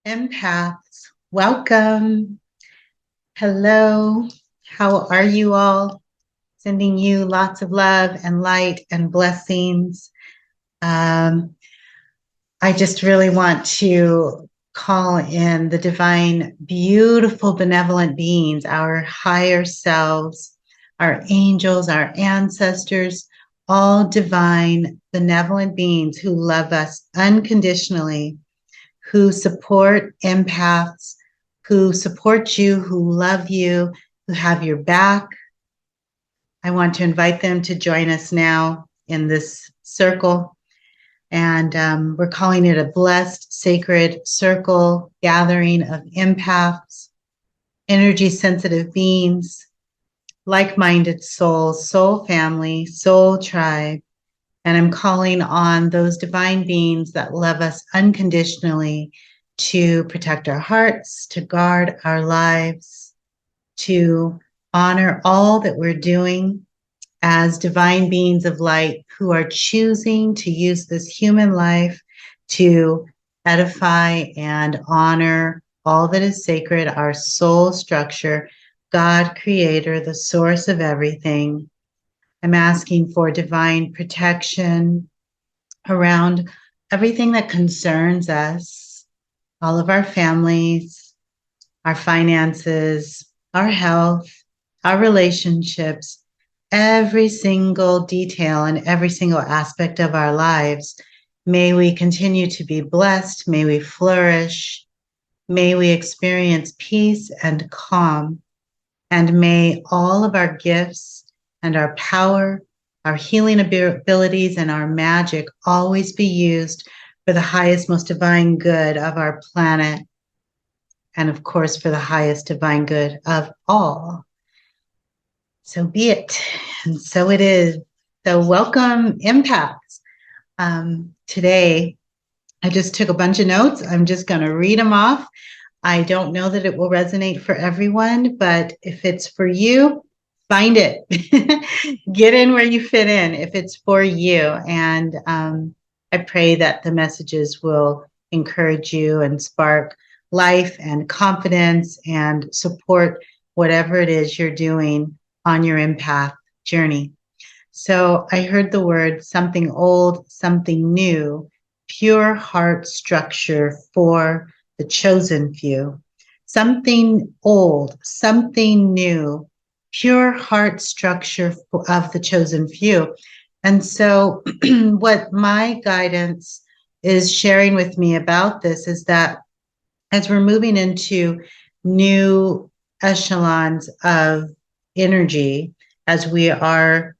Empaths, welcome. Hello. How are you all? Sending you lots of love and light and blessings. Um, I just really want to call in the divine, beautiful, benevolent beings, our higher selves, our angels, our ancestors, all divine, benevolent beings who love us unconditionally, who support empaths, who support you, who love you, who have your back. I want to invite them to join us now in this circle. And we're calling it a blessed, sacred circle gathering of empaths, energy sensitive beings, like minded souls, soul family, soul tribe. And I'm calling on those divine beings that love us unconditionally to protect our hearts, to guard our lives, to honor all that we're doing as divine beings of light who are choosing to use this human life to edify and honor all that is sacred, our soul structure, God, creator, the source of everything. I'm asking for divine protection around everything that concerns us, all of our families, our finances, our health, our relationships, every single detail and every single aspect of our lives. May we continue to be blessed. May we flourish. May we experience peace and calm. And may all of our gifts and our power, our healing abilities, and our magic always be used for the highest, most divine good of our planet. And of course, for the highest divine good of all. So be it. And so it is. So welcome, Empaths. Today, I just took a bunch of notes. I'm just going to read them off. I don't know that it will resonate for everyone, but if it's for you, find it. Get in where you fit in if it's for you. And I pray that the messages will encourage you and spark life and confidence and support whatever it is you're doing on your empath journey. So I heard the word something old, something new, pure heart structure for the chosen few. Something old, something new, pure heart structure of the chosen few. And so what my guidance is sharing with me about this is that as we're moving into new echelons of energy, as we are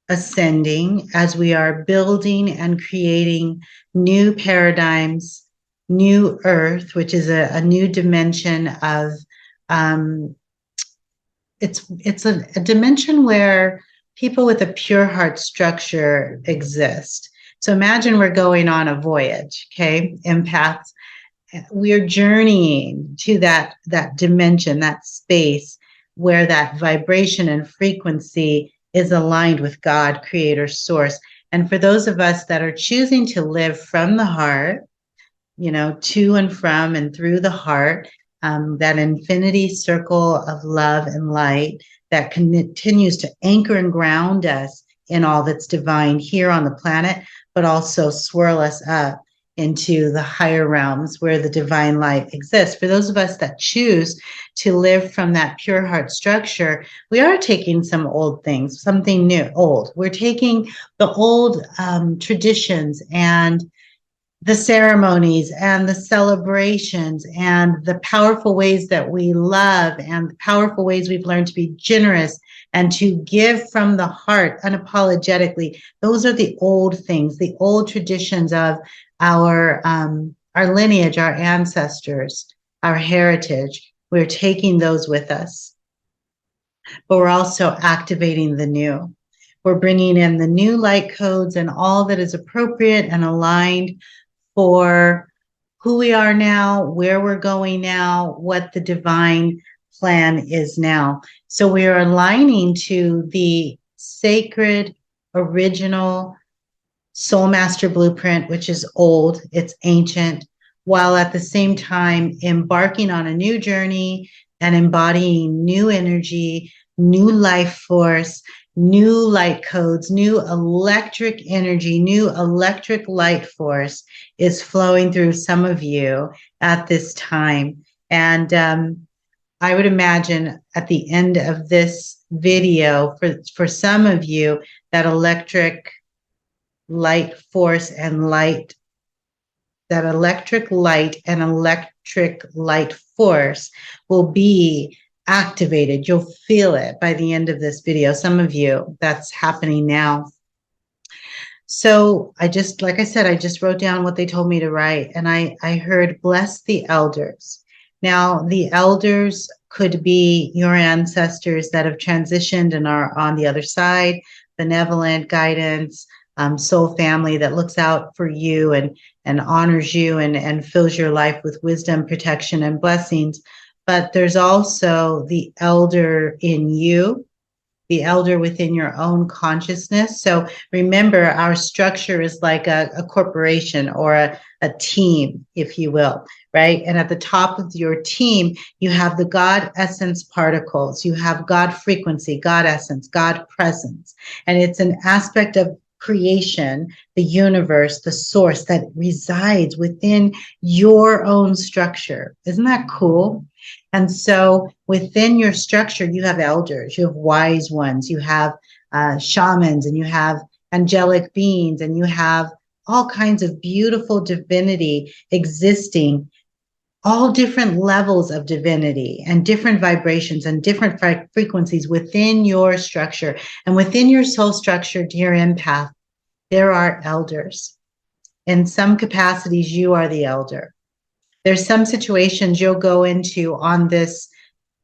ascending, as we are building and creating new paradigms, new earth, which is a new dimension of it's a dimension where people with a pure heart structure exist. So imagine we're going on a voyage, okay, empaths. We're journeying to that dimension, that space where that vibration and frequency is aligned with God, creator, source. And for those of us that are choosing to live from the heart, to and from and through the heart, that infinity circle of love and light that continues to anchor and ground us in all that's divine here on the planet, but also swirl us up into the higher realms where the divine light exists. For those of us that choose to live from that pure heart structure, we are taking some old things, something new, old. We're taking the old traditions and the ceremonies and the celebrations and the powerful ways that we love and the powerful ways we've learned to be generous and to give from the heart unapologetically. Those are the old things, the old traditions of our lineage, our ancestors, our heritage. We're taking those with us, but we're also activating the new. We're bringing in the new light codes and all that is appropriate and aligned for who we are now, where we're going now, what the divine plan is now. So we are aligning to the sacred, original Soul Master Blueprint, which is old, it's ancient, while at the same time embarking on a new journey and embodying new energy, new life force, new light codes, new electric energy, new electric light force is flowing through some of you at this time. And I would imagine at the end of this video, for some of you, that electric light force and light, that electric light and electric light force will be activated. You'll feel it by the end of this video. Some of you, that's happening now. So like I said, I just wrote down what they told me to write, and I heard bless the elders. Now, the elders could be your ancestors that have transitioned and are on the other side, benevolent guidance, soul family that looks out for you and honors you and fills your life with wisdom, protection, and blessings. But there's also the elder in you, the elder within your own consciousness. So remember, our structure is like a corporation or a team, if you will, right? And at the top of your team, you have the God essence particles, you have God frequency, God essence, God presence. And it's an aspect of creation, the universe, the source that resides within your own structure. Isn't that cool? And so within your structure, you have elders, you have wise ones, you have shamans, and you have angelic beings, and you have all kinds of beautiful divinity existing, all different levels of divinity and different vibrations and different frequencies within your structure. And within your soul structure, dear empath, there are elders. In some capacities, you are the elder. There's some situations you'll go into on this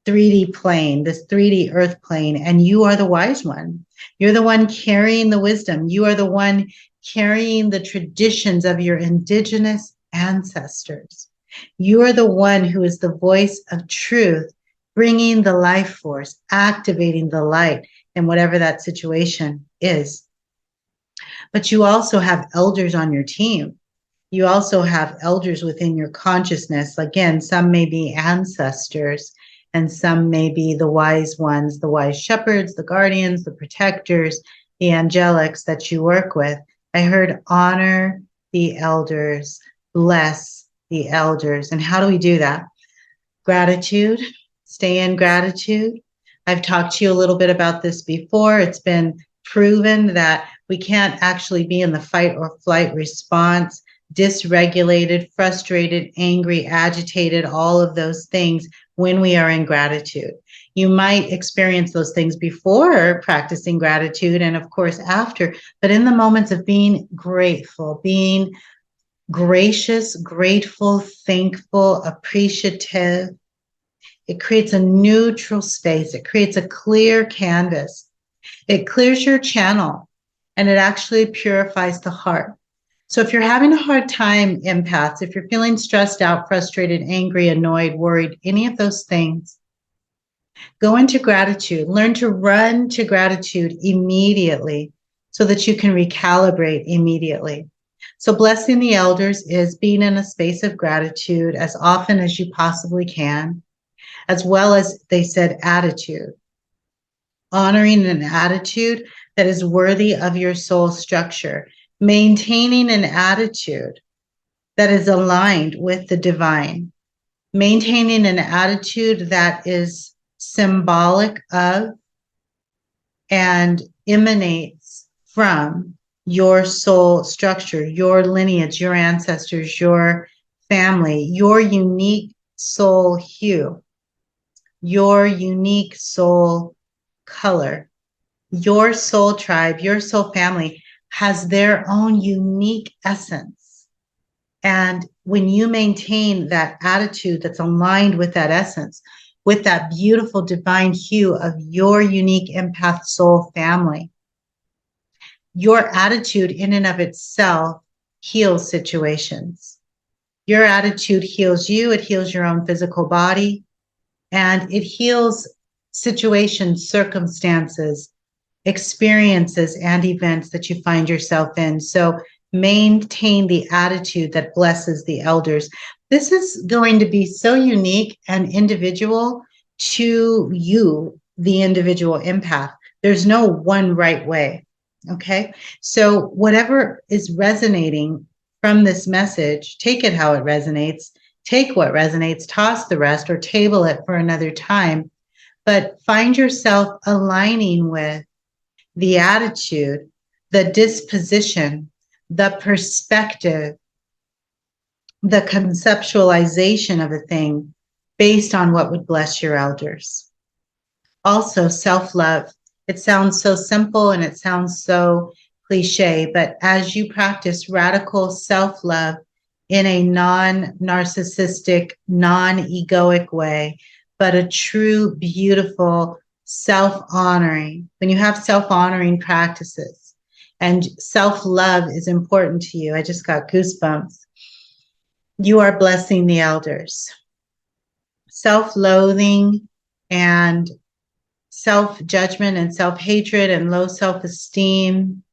3D plane, this 3D earth plane, and you are the wise one. You're the one carrying the wisdom. You are the one carrying the traditions of your indigenous ancestors. You are the one who is the voice of truth, bringing the life force, activating the light in whatever that situation is. But you also have elders on your team. You also have elders within your consciousness. Again, some may be ancestors, and some may be the wise ones, the wise shepherds, the guardians, the protectors, the angelics that you work with. I heard honor the elders, bless the elders. And how do we do that? Gratitude, stay in gratitude. I've talked to you a little bit about this before. It's been proven that we can't actually be in the fight or flight response, dysregulated, frustrated, angry, agitated, all of those things when we are in gratitude. You might experience those things before practicing gratitude and of course after, but in the moments of being grateful, being gracious, grateful, thankful, appreciative, it creates a neutral space. It creates a clear canvas. It clears your channel and it actually purifies the heart. So if you're having a hard time, empaths, if you're feeling stressed out, frustrated, angry, annoyed, worried, any of those things, go into gratitude. Learn to run to gratitude immediately so that you can recalibrate immediately. So blessing the elders is being in a space of gratitude as often as you possibly can, as well as, they said, attitude. Honoring an attitude that is worthy of your soul structure. Maintaining an attitude that is aligned with the divine, maintaining an attitude that is symbolic of and emanates from your soul structure, your lineage, your ancestors, your family, your unique soul hue, your unique soul color, your soul tribe, your soul family has their own unique essence. And when you maintain that attitude that's aligned with that essence, with that beautiful divine hue of your unique empath soul family, your attitude in and of itself heals situations. Your attitude heals you, it heals your own physical body, and it heals situations, circumstances, experiences, and events that you find yourself in. So maintain the attitude that blesses the elders. This is going to be so unique and individual to you, the individual empath. There's no one right way. Okay. So, whatever is resonating from this message, take it how it resonates, take what resonates, toss the rest, or table it for another time. But find yourself aligning with the attitude, the disposition, the perspective, the conceptualization of a thing based on what would bless your elders. Also, self love. It sounds so simple and it sounds so cliche, but as you practice radical self love in a non narcissistic, non egoic way, but a true, beautiful self honoring, when you have self honoring practices and self love is important to you, I just got goosebumps. You are blessing the elders. Self loathing and self judgment and self hatred and low self esteem,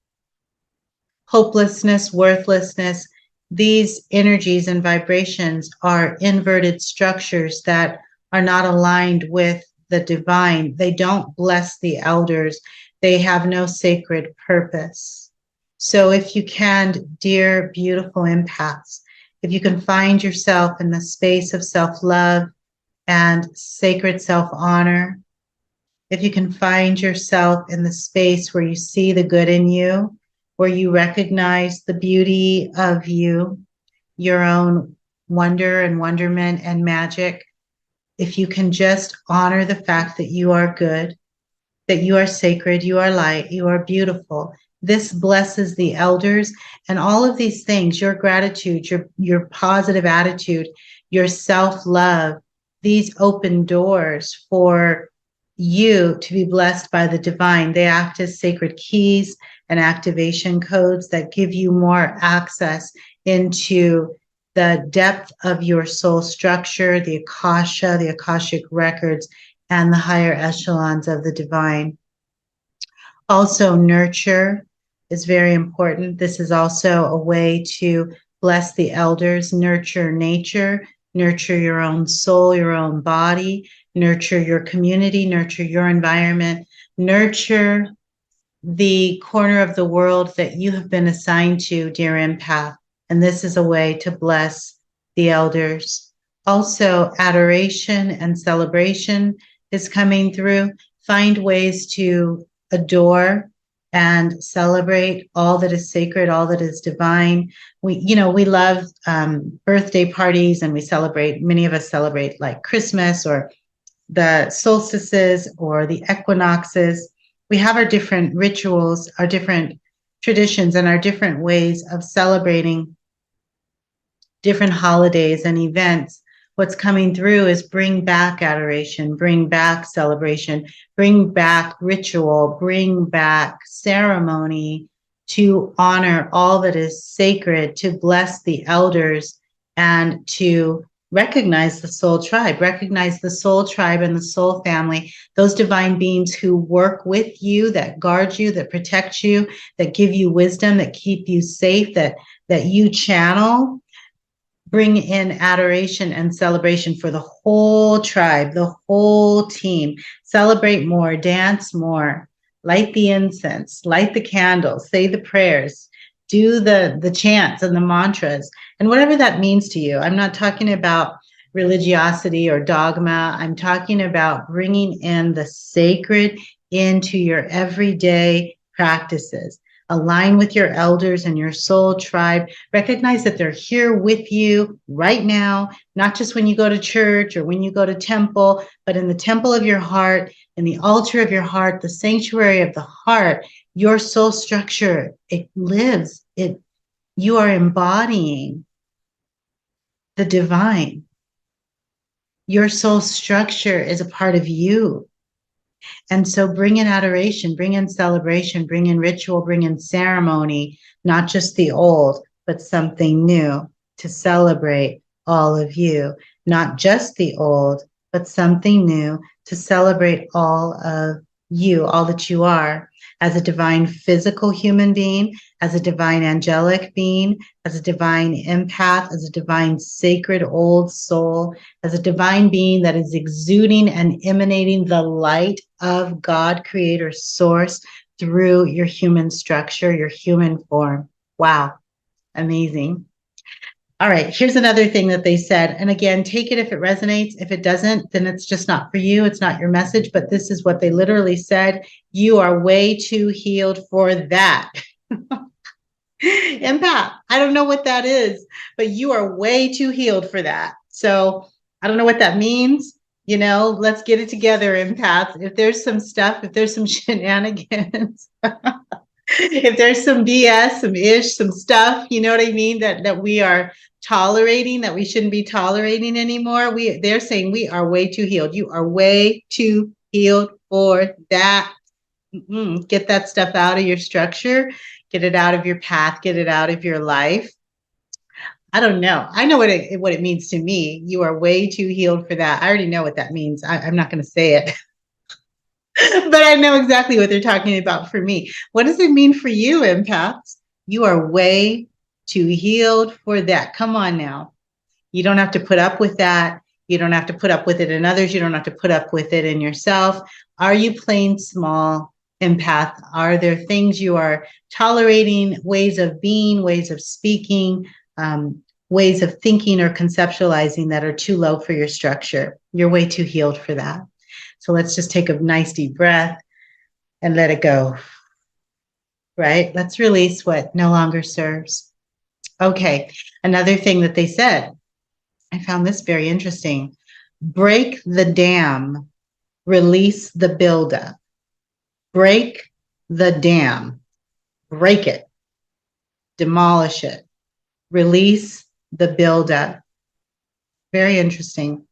hopelessness, worthlessness, these energies and vibrations are inverted structures that are not aligned with the divine. They don't bless the elders, they have no sacred purpose. So, if you can, dear, beautiful empaths, if you can find yourself in the space of self love and sacred self honor, if you can find yourself in the space where you see the good in you, where you recognize the beauty of you, your own wonder and wonderment and magic, if you can just honor the fact that you are good, that you are sacred, you are light, you are beautiful. This blesses the elders and all of these things, your gratitude, your positive attitude, your self-love, these open doors for you to be blessed by the divine. They act as sacred keys and activation codes that give you more access into the depth of your soul structure, the Akasha, the Akashic records, and the higher echelons of the divine. Also, nurture is very important. This is also a way to bless the elders, nurture nature, nurture your own soul, your own body, nurture your community, nurture your environment, nurture the corner of the world that you have been assigned to, dear empath. And this is a way to bless the elders. Also, adoration and celebration is coming through. Find ways to adore and celebrate all that is sacred, all that is divine. We love birthday parties, and we celebrate, many of us celebrate like Christmas or the solstices or the equinoxes. We have our different rituals, our different traditions, and our different ways of celebrating different holidays and events. What's coming through is bring back adoration, bring back celebration, bring back ritual, bring back ceremony to honor all that is sacred, to bless the elders, and to recognize the soul tribe, recognize the soul tribe and the soul family, those divine beings who work with you, that guard you, that protect you, that give you wisdom, that keep you safe, that you channel. Bring in adoration and celebration for the whole tribe, the whole team. Celebrate more, dance more, light the incense, light the candles, say the prayers, do the chants and the mantras, and whatever that means to you. I'm not talking about religiosity or dogma. I'm talking about bringing in the sacred into your everyday practices. Align with your elders and your soul tribe. Recognize that they're here with you right now, not just when you go to church or when you go to temple, but in the temple of your heart, in the altar of your heart, the sanctuary of the heart, your soul structure, it lives. You are embodying the divine. Your soul structure is a part of you. And so bring in adoration, bring in celebration, bring in ritual, bring in ceremony, not just the old, but something new to celebrate all of you. Not just the old, but something new to celebrate all of you, all that you are, as a divine physical human being, as a divine angelic being, as a divine empath, as a divine sacred old soul, as a divine being that is exuding and emanating the light of God, creator, source through your human structure, your human form. Wow. Amazing. All right, here's another thing that they said. And again, take it if it resonates. If it doesn't, then it's just not for you. It's not your message. But this is what they literally said. You are way too healed for that. Empath, I don't know what that is, but you are way too healed for that. So I don't know what that means. Let's get it together, empath. If there's some stuff, if there's some shenanigans, if there's some BS, some ish, some stuff, you know what I mean, that we are tolerating, that we shouldn't be tolerating anymore. They're saying we are way too healed. You are way too healed for that. Get that stuff out of your structure, get it out of your path, get it out of your life. I don't know. I know what it means to me. You are way too healed for that. I already know what that means. I'm not going to say it. But I know exactly what they're talking about for me. What does it mean for you, empaths? You are way too healed for that. Come on now. You don't have to put up with that. You don't have to put up with it in others. You don't have to put up with it in yourself. Are you playing small, empath? Are there things you are tolerating, ways of being, ways of speaking, ways of thinking or conceptualizing that are too low for your structure? You're way too healed for that. So let's just take a nice deep breath and let it go, right? Let's release what no longer serves. Okay, another thing that they said, I found this very interesting. Break the dam, release the buildup. Break the dam, break it, demolish it, release the buildup. Very interesting.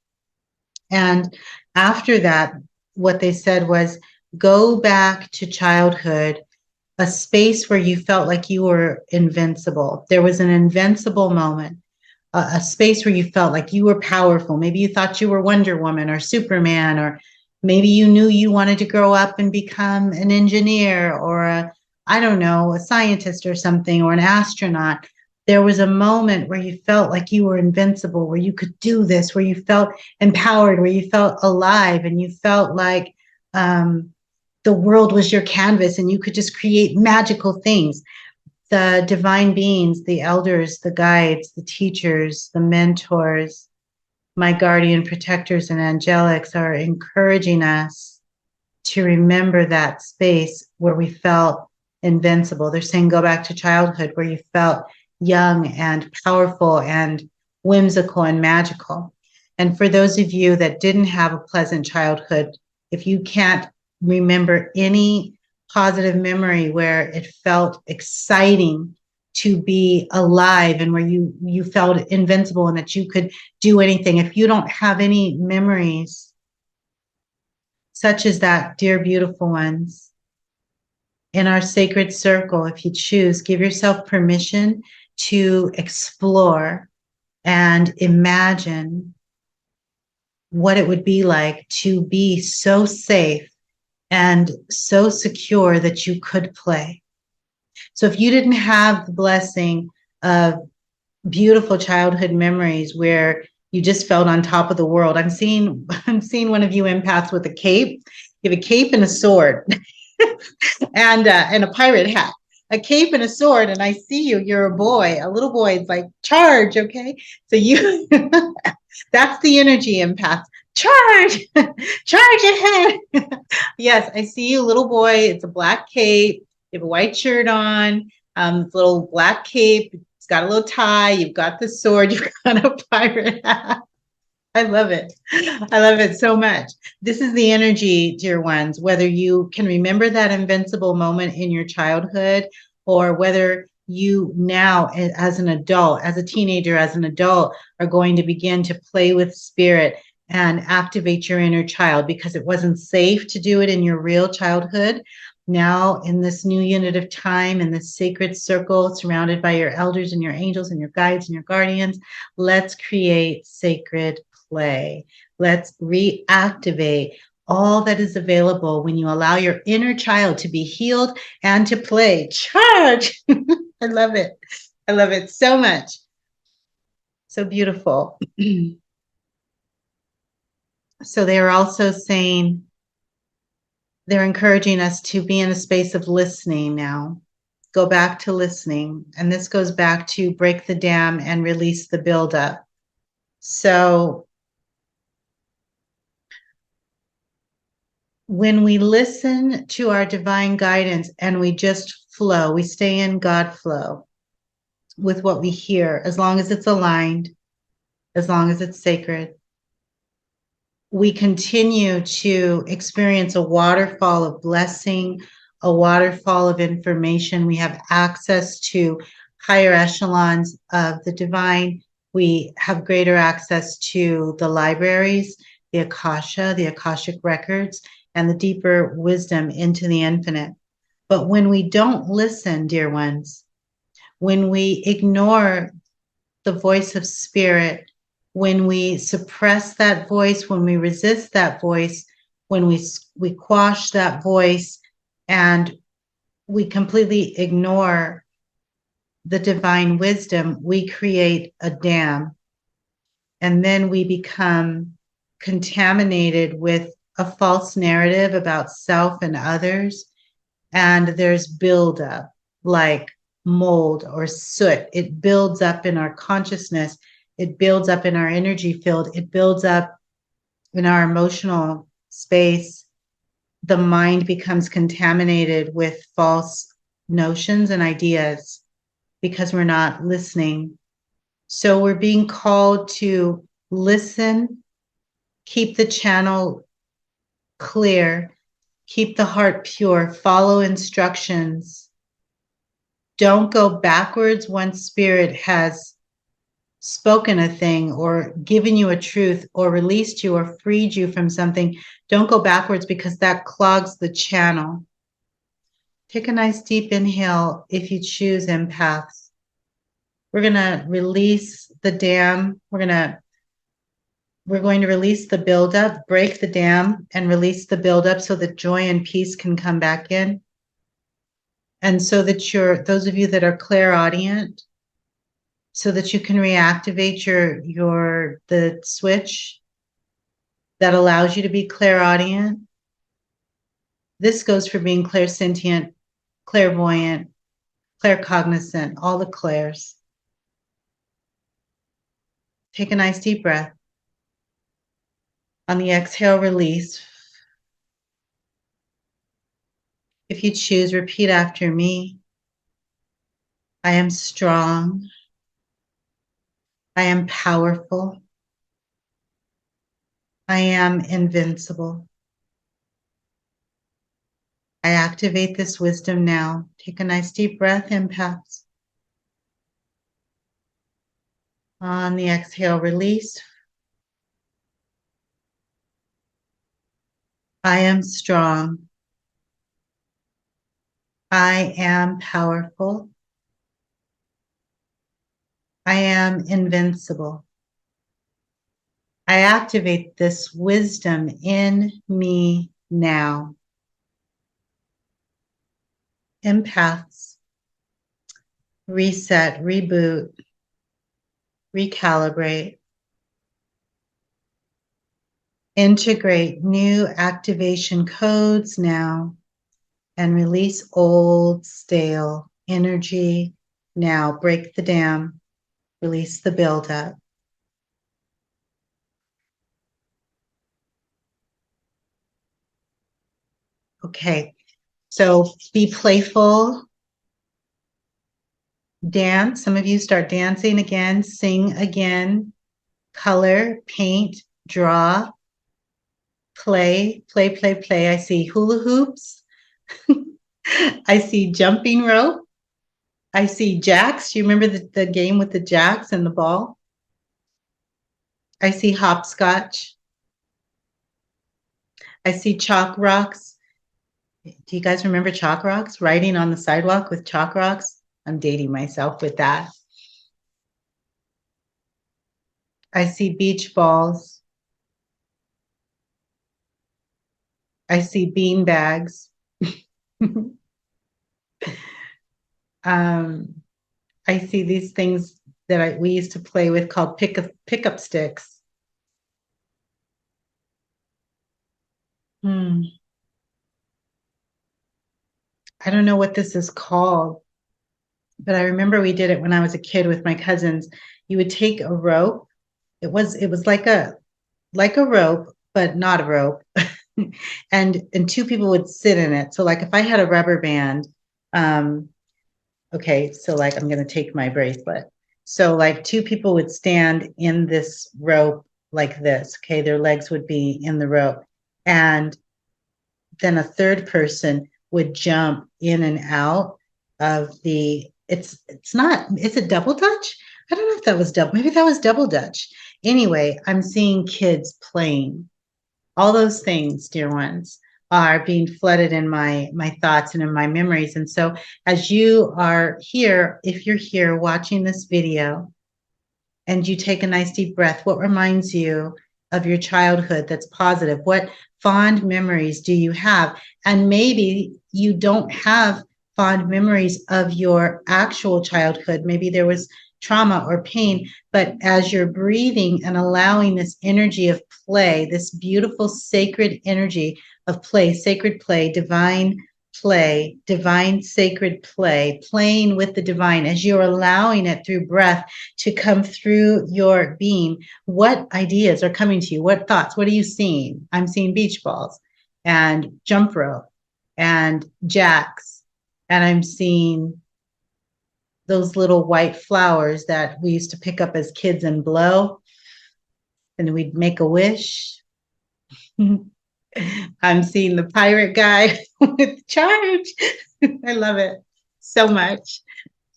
And after that, what they said was go back to childhood, a space where you felt like you were invincible. There was an invincible moment, a space where you felt like you were powerful. Maybe you thought you were Wonder Woman or Superman, or maybe you knew you wanted to grow up and become an engineer or I don't know, a scientist or something, or an astronaut. There was a moment where you felt like you were invincible, where you could do this, where you felt empowered, where you felt alive, and you felt like the world was your canvas and you could just create magical things. The divine beings, the elders, the guides, the teachers, the mentors, my guardian protectors and angelics are encouraging us to remember that space where we felt invincible. They're saying go back to childhood where you felt young and powerful and whimsical and magical. And for those of you that didn't have a pleasant childhood, if you can't remember any positive memory where it felt exciting to be alive and where you felt invincible and that you could do anything, if you don't have any memories such as that, dear beautiful ones, in our sacred circle, if you choose, give yourself permission to explore and imagine what it would be like to be so safe and so secure that you could play. So if you didn't have the blessing of beautiful childhood memories where you just felt on top of the world, I'm seeing one of you empaths with a cape. You have a cape and a sword and a pirate hat. A cape and a sword, and I see you. You're a boy, a little boy. It's like charge, okay? So you, that's the energy, empath. Charge, charge ahead. Yes, I see you, little boy. It's a black cape. You have a white shirt on. Little black cape. It's got a little tie. You've got the sword. You've got a pirate hat. I love it. I love it so much. This is the energy, dear ones, whether you can remember that invincible moment in your childhood or whether you now, as an adult, as a teenager, as an adult, are going to begin to play with spirit and activate your inner child because it wasn't safe to do it in your real childhood. Now, in this new unit of time, in this sacred circle, surrounded by your elders and your angels and your guides and your guardians, let's create sacred play. Let's reactivate all that is available when you allow your inner child to be healed and to play. Charge! I love it. I love it so much. So beautiful. So they are also saying, they're encouraging us to be in a space of listening now. Go back to listening. And this goes back to break the dam and release the buildup. So when we listen to our divine guidance and we just flow, we stay in God flow with what we hear, as long as it's aligned, as long as it's sacred, we continue to experience a waterfall of blessing, a waterfall of information. We have access to higher echelons of the divine. We have greater access to the libraries, the Akasha, the Akashic records, and the deeper wisdom into the infinite. But when we don't listen, dear ones, when we ignore the voice of spirit, when we suppress that voice, when we resist that voice, when we quash that voice, and we completely ignore the divine wisdom, we create a dam. And then we become contaminated with a false narrative about self and others. And there's buildup like mold or soot. It builds up in our consciousness. It builds up in our energy field. It builds up in our emotional space. The mind becomes contaminated with false notions and ideas because we're not listening. So we're being called to listen, keep the channel clear, keep the heart pure, follow instructions. Don't go backwards once spirit has spoken a thing or given you a truth or released you or freed you from something. Don't go backwards because that clogs the channel. Take a nice deep inhale if you choose, empaths. We're going to release the dam. We're going to release the buildup, break the dam and release the buildup so that joy and peace can come back in. And so that those of you that are clairaudient, so that you can reactivate the switch that allows you to be clairaudient. This goes for being clairsentient, clairvoyant, claircognizant, all the clairs. Take a nice deep breath. On the exhale, release. If you choose, repeat after me. I am strong. I am powerful. I am invincible. I activate this wisdom now. Take a nice deep breath, empaths. On the exhale, release. I am strong. I am powerful. I am invincible. I activate this wisdom in me now. Empaths, reset, reboot, recalibrate, integrate new activation codes now, and release old, stale energy now. Break the dam, release the buildup. Okay, so be playful. Dance. Some of you start dancing again, sing again, color, paint, draw, play. I see hula hoops. I see jumping rope. I see jacks. You remember the game with the jacks and the ball? I see hopscotch. I see chalk rocks. Do you guys remember chalk rocks? Riding on the sidewalk with chalk rocks? I'm dating myself with that. I see beach balls. I see bean bags. um, I see these things that we used to play with called pickup sticks. Hmm. I don't know what this is called, but I remember we did it when I was a kid with my cousins. You would take a rope. It was like a rope, but not a rope. And two people would sit in it. So like if I had a rubber band, um, okay, so like I'm gonna take my bracelet. So like two people would stand in this rope like this. Okay, their legs would be in the rope. And then a third person would jump in and out of the it's not is it double dutch? I don't know if that was double, maybe that was double dutch. Anyway, I'm seeing kids playing. All those things, dear ones, are being flooded in my thoughts and in my memories. And so as you are here, if you're here watching this video, and you take a nice deep breath, what reminds you of your childhood that's positive? What fond memories do you have? And maybe you don't have fond memories of your actual childhood. Maybe there was trauma or pain, but as you're breathing and allowing this energy of play, this beautiful sacred energy of play, sacred play, divine sacred play, playing with the divine, as you're allowing it through breath to come through your being, what ideas are coming to you? What thoughts? What are you seeing? I'm seeing beach balls and jump rope and jacks. And I'm seeing those little white flowers that we used to pick up as kids and blow. And we'd make a wish. I'm seeing the pirate guy with charge. I love it so much.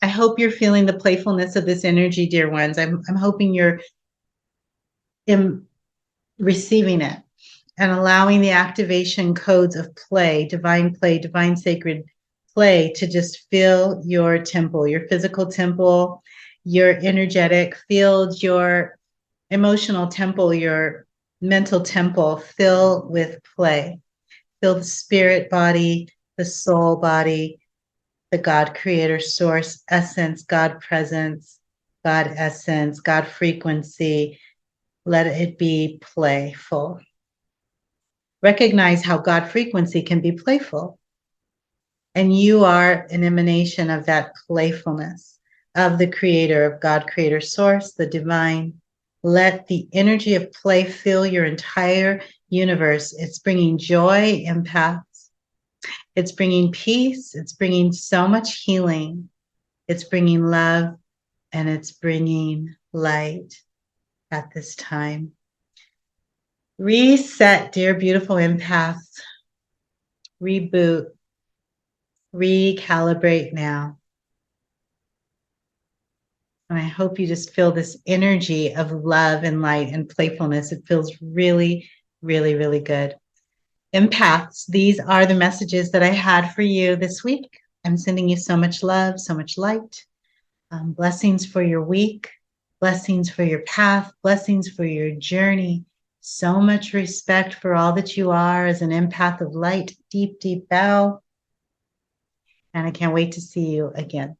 I hope you're feeling the playfulness of this energy, dear ones. I'm hoping you're in receiving it and allowing the activation codes of play, divine sacred play to just fill your temple, your physical temple, your energetic field, your emotional temple, your mental temple, fill with play. Fill the spirit body, the soul body, the God creator source essence, God presence, God essence, God frequency. Let it be playful. Recognize how God frequency can be playful. And you are an emanation of that playfulness of the creator, of God creator source, the divine. Let the energy of play fill your entire universe. It's bringing joy, empaths. It's bringing peace. It's bringing so much healing. It's bringing love, and it's bringing light at this time. Reset, dear beautiful empaths. Reboot. Recalibrate now. And I hope you just feel this energy of love and light and playfulness. It feels really, really, really good. Empaths, these are the messages that I had for you this week. I'm sending you so much love, so much light. Blessings for your week, blessings for your path, blessings for your journey. So much respect for all that you are as an empath of light. Deep, deep bow. And I can't wait to see you again.